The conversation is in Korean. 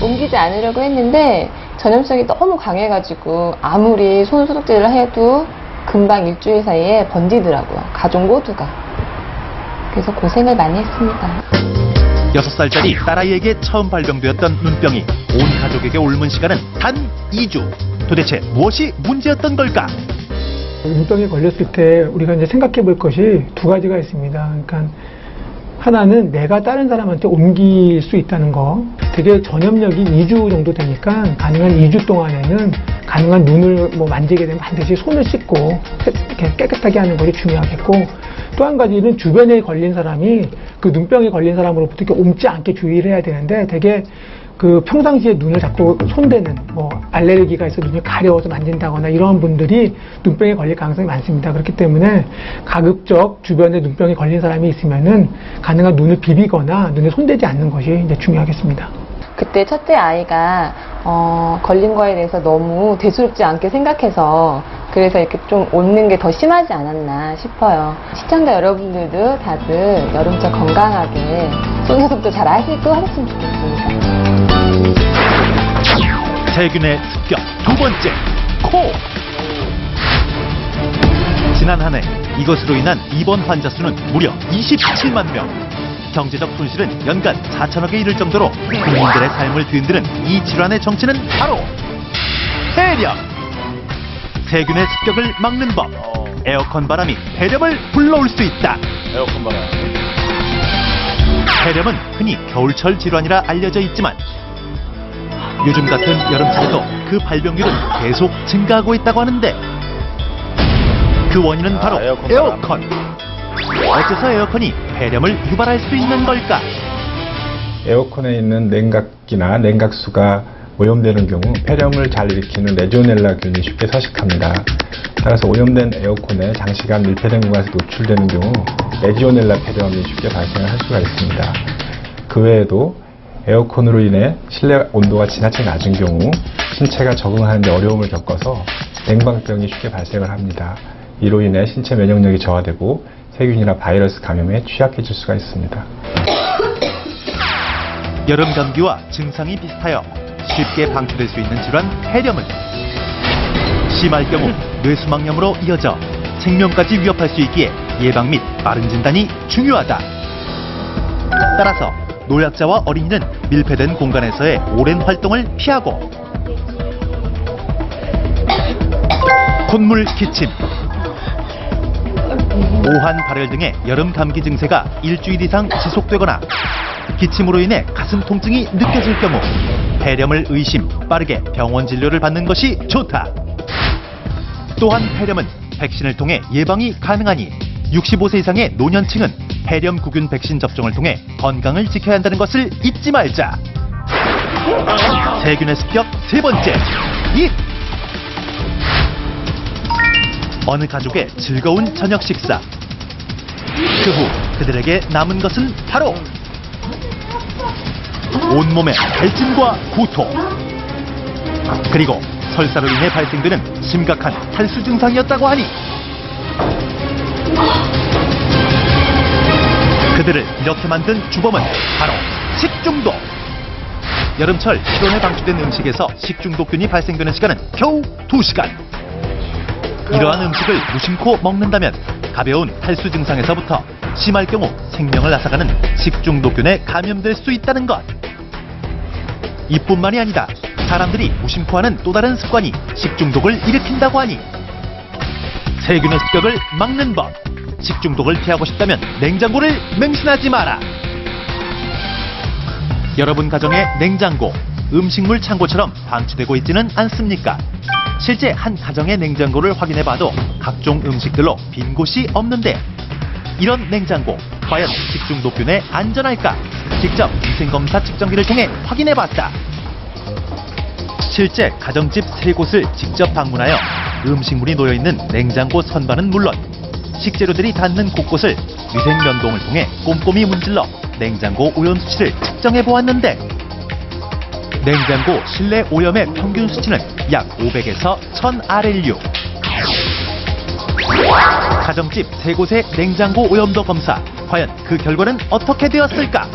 옮기지 않으려고 했는데 전염성이 너무 강해가지고 아무리 손 소독제를 해도 금방 일주일 사이에 번지더라고요. 가족 모두가. 그래서 고생을 많이 했습니다. 6살짜리 딸아이에게 처음 발병되었던 눈병이 온 가족에게 옮은 시간은 단 2주. 도대체 무엇이 문제였던 걸까? 눈병에 걸렸을 때 우리가 이제 생각해 볼 것이 두 가지가 있습니다. 그러니까 하나는 내가 다른 사람한테 옮길 수 있다는 거. 되게 전염력이 2주 정도 되니까 가능한 2주 동안에는 가능한 눈을 만지게 되면 반드시 손을 씻고 이렇게 깨끗하게 하는 것이 중요하겠고, 또 한 가지는 주변에 걸린 사람이 그 눈병에 걸린 사람으로부터 이렇게 옮지 않게 주의를 해야 되는데, 되게 그 평상시에 눈을 자꾸 손대는 알레르기가 있어 눈이 가려워서 만진다거나 이런 분들이 눈병에 걸릴 가능성이 많습니다. 그렇기 때문에 가급적 주변에 눈병에 걸린 사람이 있으면은 가능한 눈을 비비거나 눈에 손대지 않는 것이 이제 중요하겠습니다. 그때 첫째 아이가 걸린 거에 대해서 너무 대수롭지 않게 생각해서 그래서 이렇게 좀 옮는 게 더 심하지 않았나 싶어요. 시청자 여러분들도 다들 여름철 건강하게 손소독도 잘 하시고 하셨으면 좋겠습니다. 세균의 습격 두 번째, 코. 지난 한 해 이것으로 인한 입원 환자 수는 무려 27만 명. 경제적 손실은 연간 4천억에 이를 정도로 국민들의 삶을 뒤흔드는 이 질환의 정체는 바로 폐렴. 세균의 습격을 막는 법. 에어컨 바람이 폐렴을 불러올 수 있다. 에어컨 바람. 폐렴은 흔히 겨울철 질환이라 알려져 있지만 요즘 같은 여름철에도 그 발병률은 계속 증가하고 있다고 하는데, 그 원인은 바로 에어컨. 어째서 에어컨이 폐렴을 유발할 수 있는 걸까? 에어컨에 있는 냉각기나 냉각수가 오염되는 경우 폐렴을 잘 일으키는 레지오넬라균이 쉽게 서식합니다. 따라서 오염된 에어컨에 장시간 밀폐된 공간에서 노출되는 경우 레지오넬라 폐렴이 쉽게 발생할 수가 있습니다. 그 외에도 에어컨으로 인해 실내 온도가 지나치게 낮은 경우 신체가 적응하는 데 어려움을 겪어서 냉방병이 쉽게 발생을 합니다. 이로 인해 신체 면역력이 저하되고 세균이나 바이러스 감염에 취약해질 수가 있습니다. 여름 감기와 증상이 비슷하여 쉽게 방치될 수 있는 질환 폐렴은 심할 경우 뇌수막염으로 이어져 생명까지 위협할 수 있기에 예방 및 빠른 진단이 중요하다. 따라서 노약자와 어린이는 밀폐된 공간에서의 오랜 활동을 피하고 콧물, 기침, 오한, 발열 등의 여름 감기 증세가 일주일 이상 지속되거나 기침으로 인해 가슴 통증이 느껴질 경우 폐렴을 의심, 빠르게 병원 진료를 받는 것이 좋다. 또한 폐렴은 백신을 통해 예방이 가능하니 65세 이상의 노년층은 폐렴 구균 백신 접종을 통해 건강을 지켜야 한다는 것을 잊지 말자. 세균의 습격 세 번째, 입. 어느 가족의 즐거운 저녁 식사. 그 후 그들에게 남은 것은 바로 온몸의 발진과 구토, 그리고 설사로 인해 발생되는 심각한 탈수 증상이었다고 하니 그들을 이렇게 만든 주범은 바로 식중독. 여름철 실온에 방치된 음식에서 식중독균이 발생되는 시간은 겨우 2시간. 이러한 음식을 무심코 먹는다면 가벼운 탈수 증상에서부터 심할 경우 생명을 앗아가는 식중독균에 감염될 수 있다는 것. 이뿐만이 아니다. 사람들이 무심코 하는 또 다른 습관이 식중독을 일으킨다고 하니 세균의 습격을 막는 법. 식중독을 피하고 싶다면 냉장고를 맹신하지 마라. 여러분 가정의 냉장고, 음식물 창고처럼 방치되고 있지는 않습니까? 실제 한 가정의 냉장고를 확인해봐도 각종 음식들로 빈 곳이 없는데, 이런 냉장고 과연 식중독균에 안전할까? 직접 위생검사 측정기를 통해 확인해봤다. 실제 가정집 3곳을 직접 방문하여 음식물이 놓여있는 냉장고 선반은 물론 식재료들이 닿는 곳곳을 위생 면봉을 통해 꼼꼼히 문질러 냉장고 오염 수치를 측정해 보았는데, 냉장고 실내 오염의 평균 수치는 약 500에서 1000 RLU. 가정집 3곳의 냉장고 오염도 검사, 과연 그 결과는 어떻게 되었을까?